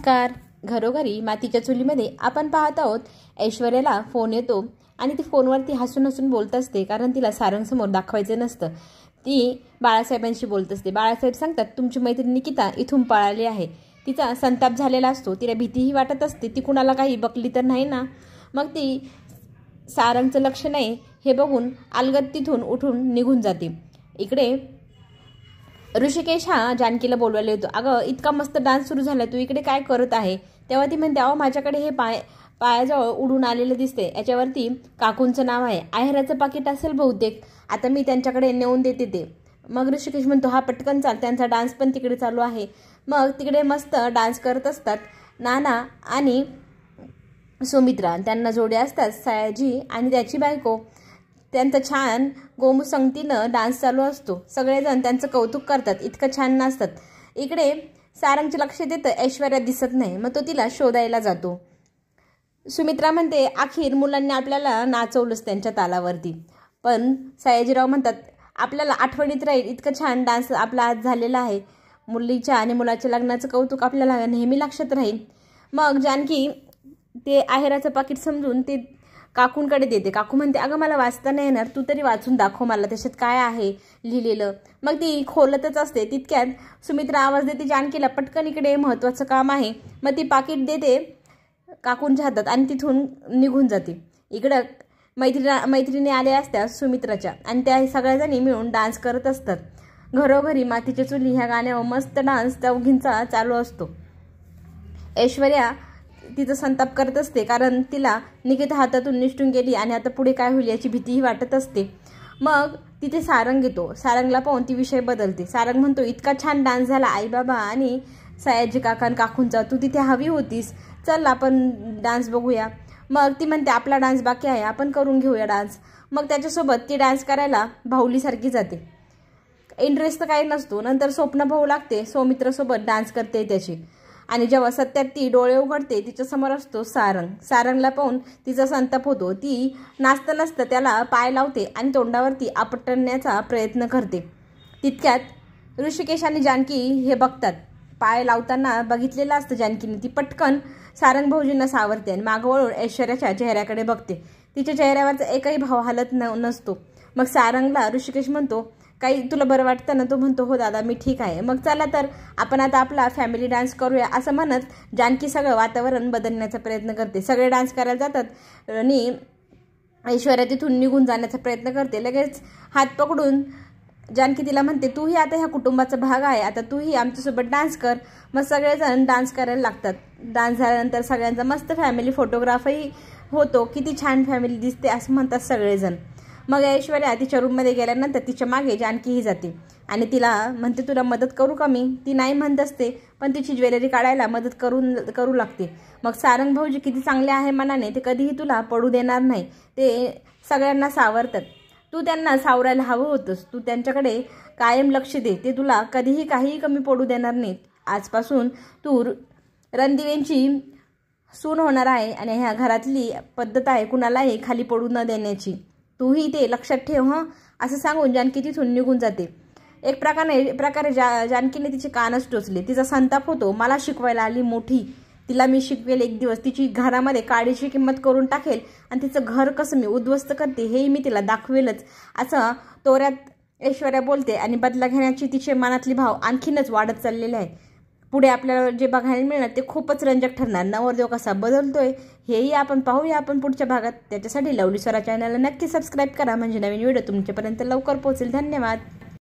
नमस्कार. घरोघरी मातीच्या चुलीमध्ये आपण पाहत आहोत. ऐश्वर्याला फोन येतो आणि ती फोनवरती हसून हसून बोलत असते, कारण तिला सारंगसमोर दाखवायचं नसतं. ती बाळासाहेबांशी बोलत असते. बाळासाहेब सांगतात, तुमची मैत्रीण निकिता इथून पळाली आहे. तिचा संताप झालेला असतो, तिला भीतीही वाटत असते, ती कुणाला काही बकली तर नाही ना. मग ती सारंगचं लक्ष नाही हे बघून अलगद तिथून उठून निघून जाते. इकडे ऋषिकेश हा जानकीला बोलवायला येतो. अगं, इतका मस्त डान्स सुरू झाला, तू इकडे काय करत आहे? तेव्हा ती म्हणते, अहो माझ्याकडे हे पायाजवळ उडून आलेलं दिसते, याच्यावरती काकूंचं नाव आहे, आहेराचं पाकिट असेल बहुतेक, आता मी त्यांच्याकडे नेऊन देते ते. मग ऋषिकेश म्हणतो, हा पटकन चाल, त्यांचा डान्स पण तिकडे चालू आहे. मग तिकडे मस्त डान्स करत असतात नाना आणि सुमित्रा. त्यांना जोडे असतात सयाजी आणि त्याची बायको. त्यांचं छान गोमुसंगतीनं डान्स चालू असतो. सगळेजण त्यांचं कौतुक करतात, इतकं छान नाचतात. इकडे सारंगचे लक्ष देतं, ऐश्वर्या दिसत नाही. मग तो तिला शोधायला जातो. सुमित्रा म्हणते, अखेर मुलांनी आपल्याला नाचवलंच त्यांच्या तालावरती. पण सयाजीराव म्हणतात, आपल्याला आठवणीत राहील, इतकं छान डान्स आपला आज झालेला आहे. मुलीच्या आणि मुलाच्या लग्नाचं कौतुक आपल्याला नेहमी लक्षात राहील. मग जानकी ते आहेराचं पाकिट समजून ते काकूंकडे देते. काकू म्हणते, अगं मला वाचता नाही येणार, तू तरी वाचून दाखव मला, त्याच्यात काय आहे लिहिलेलं. मग ती खोलतच असते. तितक्यात सुमित्रा आवाज देते जानकीला, पटकन इकडे महत्त्वाचं काम आहे. मग ती पाकिट देते काकूंच्या हातात आणि तिथून निघून जाते. इकडं मैत्रिणी आल्या असत्या सुमित्राच्या आणि त्या सगळ्याजणी मिळून डान्स करत असतात. घरोघरी मातीच्या चुली ह्या गाण्यावर मस्त डान्स चौघींचा चालू असतो. ऐश्वर्या तिचं संताप करत असते, कारण तिला निकिता हातातून निसटून गेली आणि आता पुढे काय होईल याची भीतीही वाटत असते. मग तिथे सारंग येतो. सारंगला पाहून ती विषय बदलते. सारंग म्हणतो, इतका छान डान्स झाला आई बाबा आणि सयाजी काका आणि काकूंचा, तू तिथे हवी होतीस, चल आपण डान्स बघूया. मग ती म्हणते, आपला डान्स बाकी आहे, आपण करून घेऊया डान्स. मग त्याच्यासोबत ती डान्स करायला भाऊलीसारखी जाते. इंटरेस्ट तर काही नसतो. नंतर स्वप्न भाऊ लागते, सौमित्रासोबत डान्स करते त्याची. आणि जेव्हा सत्यात ती डोळे उघडते, तिच्यासमोर असतो सारंग. सारंगला पाहून तिचा संताप होतो. ती नाचता नाचता त्याला पाय लावते आणि तोंडावरती आपटण्याचा प्रयत्न करते. तितक्यात ऋषिकेश आणि जानकी हे बघतात. पाय लावताना बघितलेलं असतं जानकीने. ती पटकन सारंग भाऊजींना सावरते आणि मागं वळून ऐश्वर्याच्या चेहऱ्याकडे बघते. तिच्या चेहऱ्यावरचा एकही भाव हालत नसतो. मग सारंगला ऋषिकेश म्हणतो, काही तुला बरं वाटतं ना? तो म्हणतो, हो दादा मी ठीक आहे. मग चला तर आपण आता आपला फॅमिली डान्स करूया, असं म्हणत जानकी सगळं वातावरण बदलण्याचा प्रयत्न करते. सगळे डान्स करायला जातात आणि ऐश्वर्या तिथून निघून जाण्याचा प्रयत्न करते. लगेच हात पकडून जानकी तिला म्हणते, तूही आता ह्या कुटुंबाचा भाग आहे, आता तूही आमच्यासोबत डान्स कर. मग सगळेजण डान्स करायला लागतात. डान्स झाल्यानंतर सगळ्यांचा मस्त फॅमिली फोटोग्राफही होतो. किती छान फॅमिली दिसते असं म्हणतात सगळेजण. मग ऐश्वर्या तिच्या रूममध्ये गेल्यानंतर तिच्या मागे जानकीही जाते आणि तिला म्हणते, तुला मदत करू का मी? ती नाही म्हणत असते, पण तिची ज्वेलरी काढायला मदत करू लागते. मग सारंग भाऊजी किती चांगले आहे मनाने, ते कधीही तुला पडू देणार नाही, ते सगळ्यांना सावरतात. तू त्यांना सावरायला हवं होतंस. तू त्यांच्याकडे कायम लक्ष दे, ते तुला कधीही काहीही कमी पडू देणार नाहीत. आजपासून तू रणदिवेंची सून होणार आहे आणि ह्या घरातली पद्धत आहे कुणालाही खाली पडू न देण्याची. तूही ते लक्षात ठेव हं, असं सांगून जानकी तिथून निघून जाते. एक प्रकारे जानकीने तिचे कानच टोचले. तिचा संताप होतो. मला शिकवायला आली मोठी, तिला मी शिकवेल एक दिवस, तिची घरामध्ये काडीची किंमत करून टाकेल आणि तिचं घर कसं मी उद्ध्वस्त करते हेही मी तिला दाखवेलच, असं तोऱ्यात ऐश्वर्या बोलते. आणि बदला घेण्याची तिचे मनातली भाव आणखीनच वाढत चाललेले आहे. पुढे आपल्याला जे बघायला मिळणार ते खूपच रंजक ठरणार. नवरदेव कसा बदलतोय हेही आपण पाहूया आपण पुढच्या भागात. त्याच्यासाठी लवली स्वरा चॅनलला नक्की सबस्क्राईब करा, म्हणजे नवीन व्हिडिओ तुमच्यापर्यंत लवकर पोहोचेल. धन्यवाद.